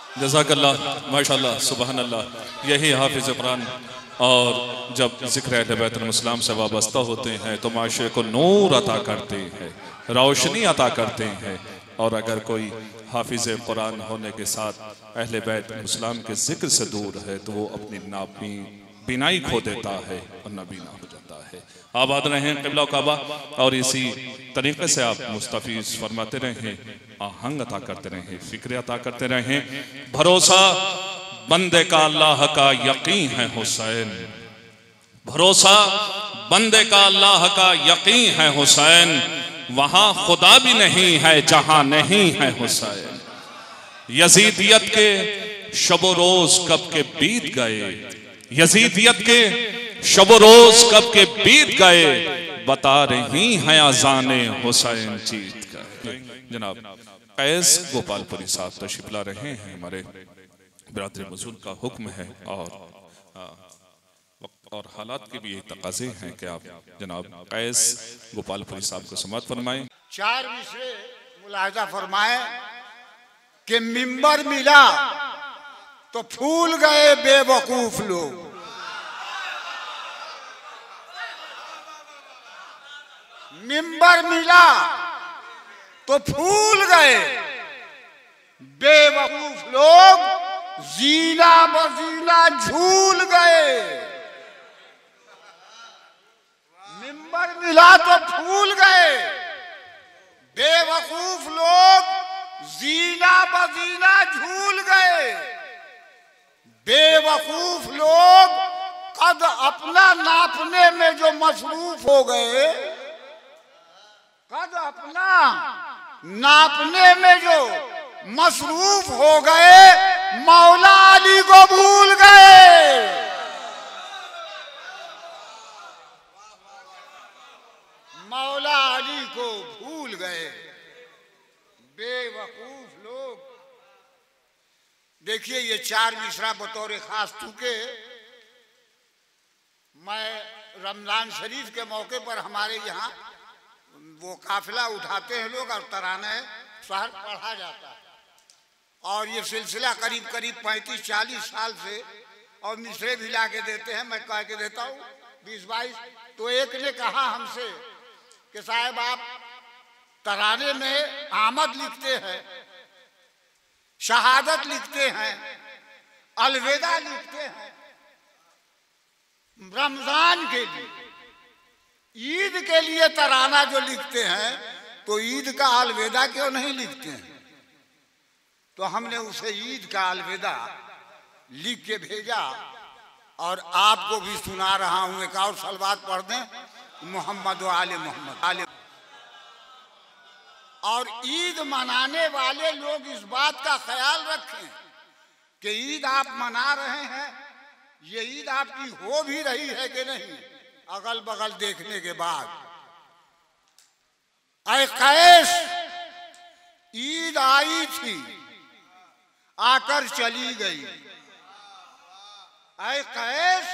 जज़ाकल्लाह, माशाअल्लाह, सुबहान अल्लाह। यही हाफिज़ कुरान और जब ज़िक्र अहले बैतुल मुस्लिम से वाबस्ता होते हैं तो माशरे को नूर अता करते हैं, रोशनी अता करते हैं। और अगर कोई हाफिज़ कुरान होने के साथ अहले बैतुल मुस्लिम के ज़िक्र से दूर है तो वो अपनी बीनाई खो देता है और नाबीना हो जाता है। आबाद रहें क़िबला काबा, और इसी तरीक़े से आप मुस्तफ़ीज़ फरमाते रहें, आहंग अता करते रहें, फ़िक्र अता करते रहें। भरोसा बंदे का अल्लाह का यकीन है हुसैन, भरोसा बंदे का अल्लाह का यकीन है हुसैन, वहां खुदा भी नहीं है जहां नहीं है हुसैन। यजीदियत के शब रोज कब के बीत गए, यजीदियत के शब रोज कब के बीत गए, बता रही हैं अज़ाने हुसैन जीत गए। जनाब कैस गोपालपुरी साहब तशरीफ ला रहे हैं, हमारे बिरादरी बुजुर्ग का हुक्म है और हालात के भी यही तकाजे हैं कि आप जनाब कैस गोपालपुरी साहब को समाअत फरमाएं। चार मिसरे मुलाहिजा फरमाए कि मिंबर मिला तो फूल गए बेवकूफ लोग, मिंबर मिला तो फूल गए बेवकूफ लोग, जीना बजीना झूल गए। मिंबर मिला तो फूल गए बेवकूफ लोग, जीना बजीना झूल गए। बेवकूफ लोग कद अपना नापने में जो मसरूफ हो गए, कद अपना नापने में जो मसरूफ हो गए, मौला अली को भूल गए। मौला अली को भूल गए बेवकूफ लोग। देखिए ये चार मिसरा बतौर खास चूंकि मैं रमजान शरीफ के मौके पर हमारे यहाँ वो काफिला उठाते हैं लोग और तराने शहर पढ़ा जाता है, और ये सिलसिला करीब करीब 35-40 साल से, और मिसरे भी ला के देते हैं, मैं कह के देता हूँ 20-22। तो एक ने कहा हमसे कि साहब आप तराने में आमद लिखते हैं, शहादत लिखते हैं, अलविदा लिखते हैं, रमजान के लिए, ईद के लिए तराना जो लिखते हैं, तो ईद का अलविदा क्यों नहीं लिखते हैं? तो हमने उसे ईद का अलविदा लिख के भेजा और आपको भी सुना रहा हूं। एक और सलवात पढ़ दें, मोहम्मद व आले मोहम्मद। और ईद मनाने वाले लोग इस बात का ख्याल रखें कि ईद आप मना रहे हैं, ये ईद आपकी हो भी रही है कि नहीं, अगल बगल देखने के बाद। ऐ कैस, ईद आई थी आकर चली गई। ऐ कैस,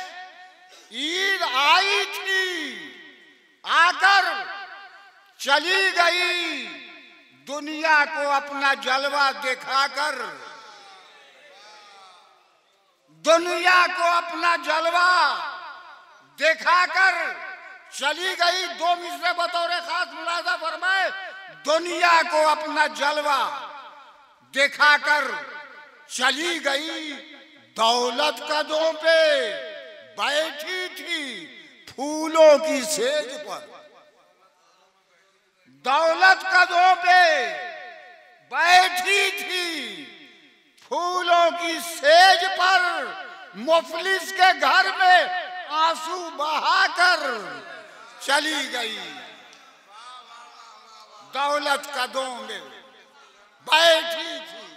ईद आई थी आकर चली गई, दुनिया को अपना जलवा दिखाकर, दुनिया को अपना जलवा दिखाकर चली गई। दो मिसरे बतौर खास मुलाजा फरमाए, दुनिया को अपना जलवा दिखाकर चली गई, दौलत कदों पे बैठी थी फूलों की सेज पर, दौलत कदों पे बैठी थी फूलों की सेज पर, मुफलिस के घर में आंसू बहाकर चली गई। दौलत कदों में बैठी थी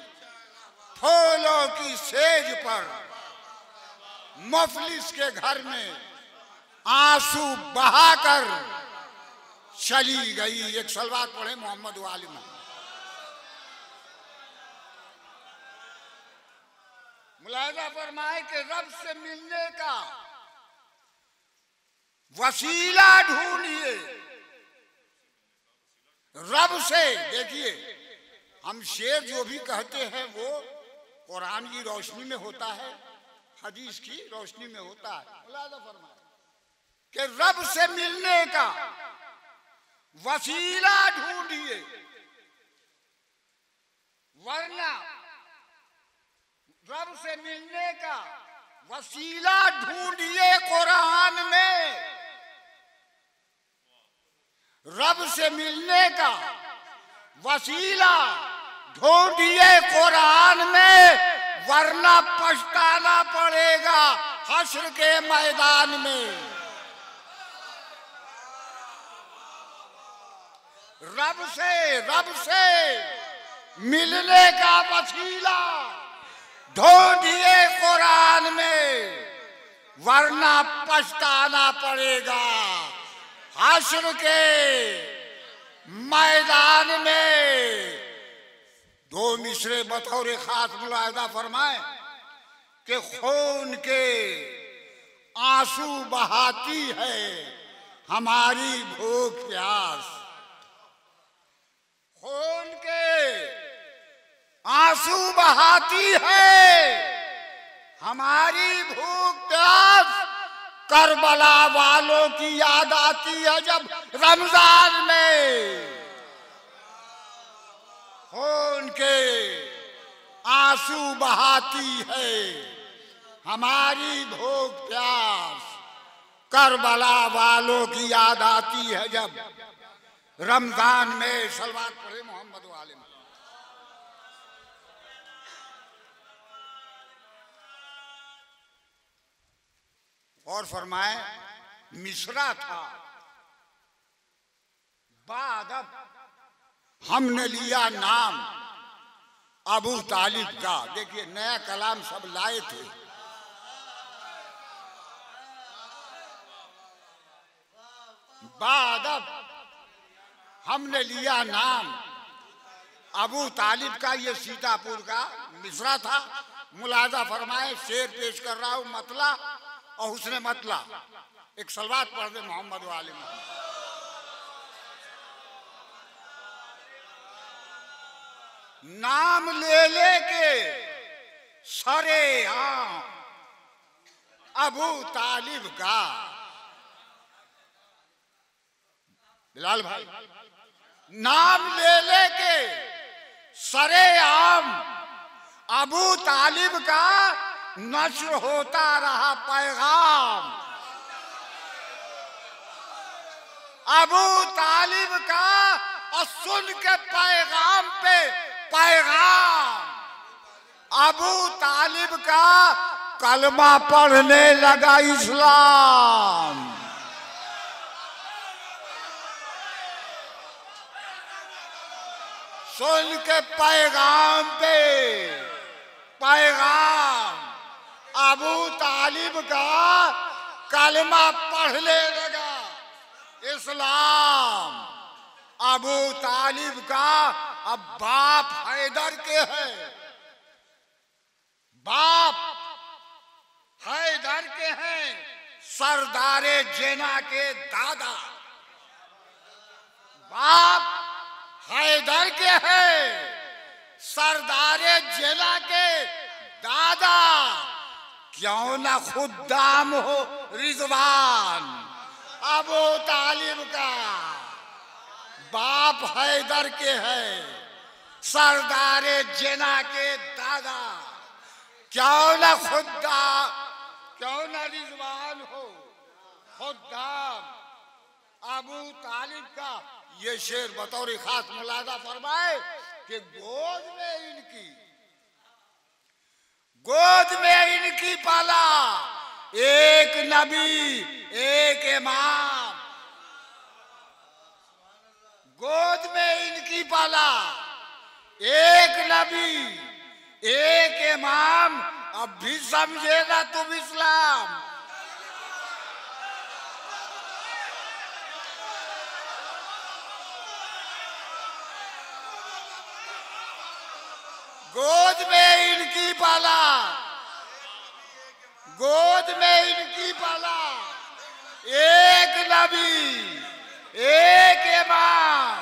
फूलों की सेज पर, मुफलिस के घर में आंसू बहाकर चली गई। एक सलवात पढ़े मोहम्मद वाली में। मुलाहिजा फरमाए कि रब से मिलने का वसीला ढूंढिए। रब से, देखिए हम शेर जो भी कहते हैं वो कुरान की रोशनी में होता है, हदीस की रोशनी में होता है। मुलाज़ा फरमाए कि रब से मिलने का वसीला ढूंढिए, वरना रब से मिलने का वसीला ढूंढिए कुरान में, रब से मिलने का वसीला ढूंढिए कुरान में, वरना पछताना पड़ेगा हश्र के मैदान में। रब से मिलने का वसीला ढूंढिए कुरान में, वरना पछताना पड़ेगा हश्र के मैदान में। दो मिसरे बतौर खास मुलाहिजा फरमाए कि खून के आंसू बहाती है हमारी भूख प्यास, खून के आंसू बहाती है हमारी भूख प्यास, करबला वालों की याद आती है जब रमजान में। खून के आंसू बहाती है हमारी भूख प्यास, करबला वालों की याद आती है जब रमजान में। सलवात पढ़े मोहम्मद वाले में। और फरमाए मिसरा था बादब हमने लिया नाम अबू तालिब का। देखिए नया कलाम सब लाए थे। बादब हमने लिया नाम अबू तालिब का, ये सीतापुर का मिसरा था। मुलाजा फरमाए शेर पेश कर रहा हूं मतला और उसने मतला। एक सलवात पढ़ दे मोहम्मद वाले में। नाम ले लेके सरे आम अबू तालिब का। बिलाल भाई, नाम ले लेके सरे आम अबू तालिब का नश्र होता रहा पैगाम, अबू तालिब का। और सुन के पैगाम पे पैगाम अबू तालिब का कलमा पढ़ने लगा इस्लाम। सुन के पैगाम पे पैगाम अबू तालिब का कलमा पढ़ने लगा इस्लाम। अबू तालिब का अब बाप हैदर के है, बाप हैदर के हैं, सरदारे जेना के दादा। बाप हैदर के हैं, सरदारे जेना के दादा। क्यों ना खुद्दाम हो रिजवान अबू तालिब का। बाप हैदर के है, सरदारे जेना के दादा। क्यों ना खुद्दाम, क्यों ना रिजवान हो खुद्दाम अबू तालिब का। ये शेर बतौर खास मुलादा फरमाए कि गोद में इनकी पाला एक नबी एक इमाम। गोद में इनकी पाला एक नबी एक इमाम। अब भी समझे ना तुम इस्लाम। गोद में इनकी पाला, गोद में इनकी पाला एक नबी एक इमाम।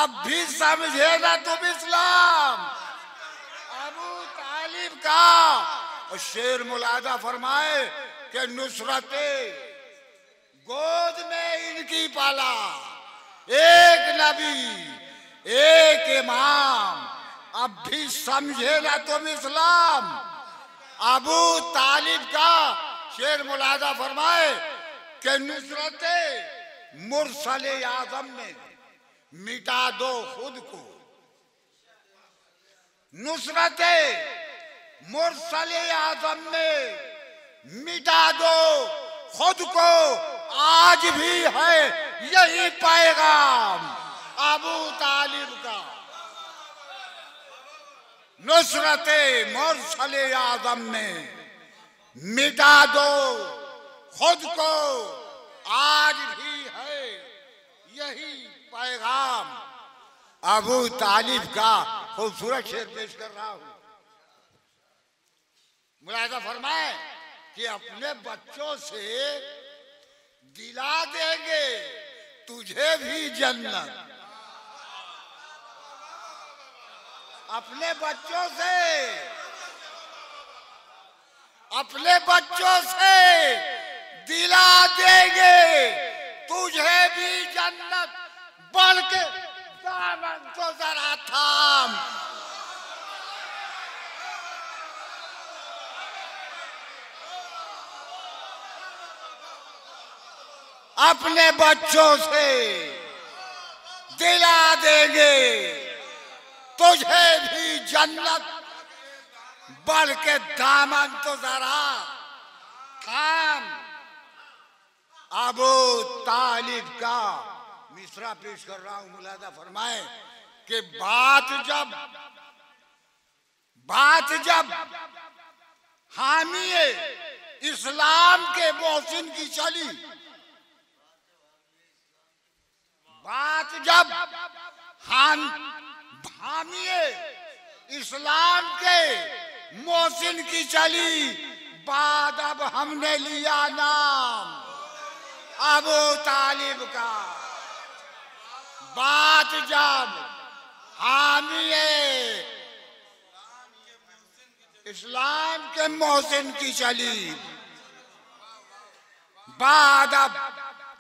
अब भी समझे ना तुम इस्लाम। अबू तालिब तालिब का। और शेर मुलादा फरमाए कि नुसरते गोद में इनकी पाला, एक नबी एक इमाम, अब भी समझे ना तुम इस्लाम। अबू तालिब का शेर मुलादा फरमाए कि नुसरते मुरसले आजम में मिटा दो खुद को, नुसरते मुरसले आजम में मिटा दो खुद को, आज भी है यही पैगाम अबू तालिब का। नुसरते मुरसले आजम में मिटा दो खुद को, आज भी है यही पैगाम अबू तालिब का। खूबसूरत शेर पेश कर रहा हूं। मुलाजा फरमाए कि अपने बच्चों से दिला देंगे तुझे भी जन्नत, अपने बच्चों से, अपने बच्चों से दिला देंगे तुझे भी जन्नत, बढ़ के दामन तो जरा थाम। अपने बच्चों से दिला देंगे तुझे भी जन्नत, बढ़ के दामन तो जरा थाम। अबू तालिब का मिसरा पेश कर रहा हूं। मुलादा फरमाए कि बात जब हामिए इस्लाम के मोहसिन की चली, बात जब हामिए इस्लाम के मोहसिन की चली, बाद अब हमने लिया नाम अबू तालिब का। बात जब हामिए इस्लाम के मोहसिन की चली, बाद अब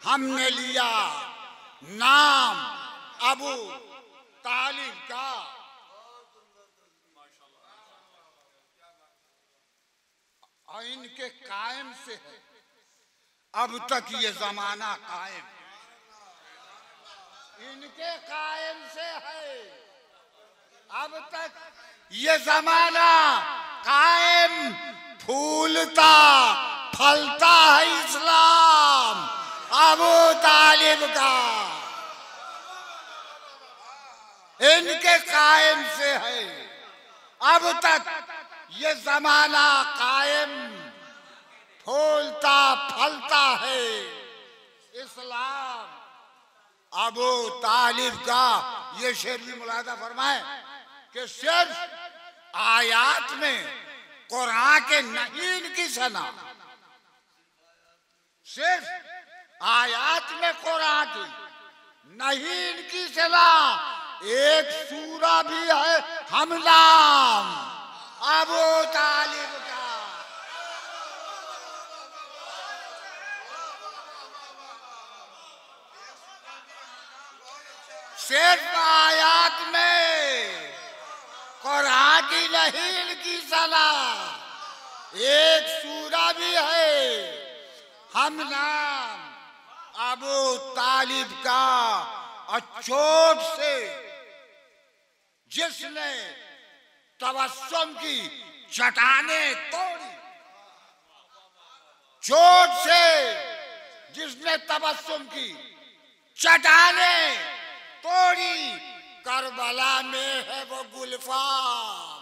हमने लिया नाम अबू तालिब का। और इनके कायम से है अब तक ये जमाना कायम, इनके कायम से है अब तक ये जमाना कायम। फूलता फलता है इस्लाम अबू तालिब का, इनके कायम से है अब तक ये जमाना कायम। फूलता फलता है इस्लाम अबू तालिब का। ये शेर भी मुलादा फरमाए कि सिर्फ आयात में कुरान के नहीं इनकी सना, सिर्फ आयात में कुरान की नहीं इनकी सना, एक सूरा भी है हम नाम अबू तालिब का। सिर्फ आयात में कुरान की नहीं इनकी सलाह, एक सूरा भी है हम नाम अबू तालिब का। और चोट से जिसने तबस्सुम की चट्टानें तोड़ी, चोट से जिसने तबस्सुम की चट्टानें तोड़ी, करबला में है वो गुलफाम।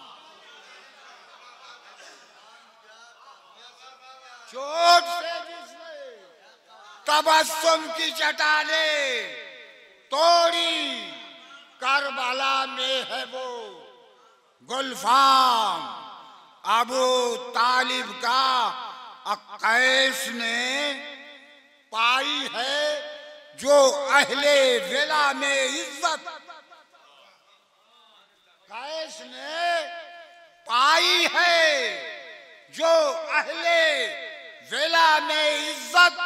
चोट से जिसने तबस्सुम की चट्टानें तोड़ी, करबला में है वो गुलफाम अबू तालिब का। कैस ने पाई है जो अहले विला में इज्जत, कैस ने पाई है, जो अहले वेला में इज्जत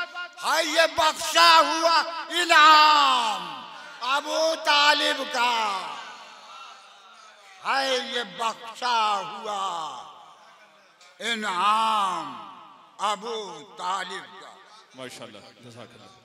है, ये बख्शा हुआ इनाम अबू तालिब का है, ये बख्शा हुआ इनाम अबू तालिब का। माशाअल्लाह, जज़ाकल्लाह।